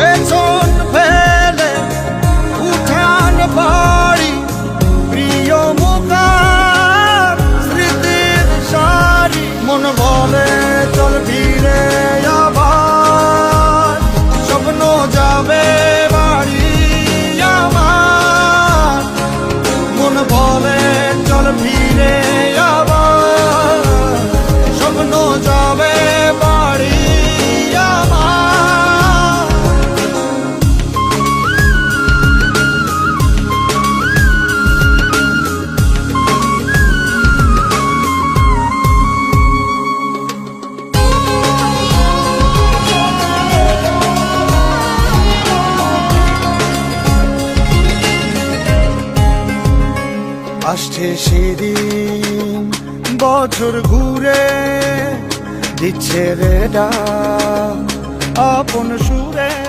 পেছন ফেলে উঠান বাড়ি প্রিয় মুখার স্মৃতির সারি মন বলে চল ফিরে আবার স্বপ্ন যাবে বাড়ি আমার মন বলে চল ফিরে আবার স্বপ্ন যাবে বাড়ি আমার। আসছে সেদিন বছর ঘুরে দিচ্ছে রে ডাক আপন সুরে।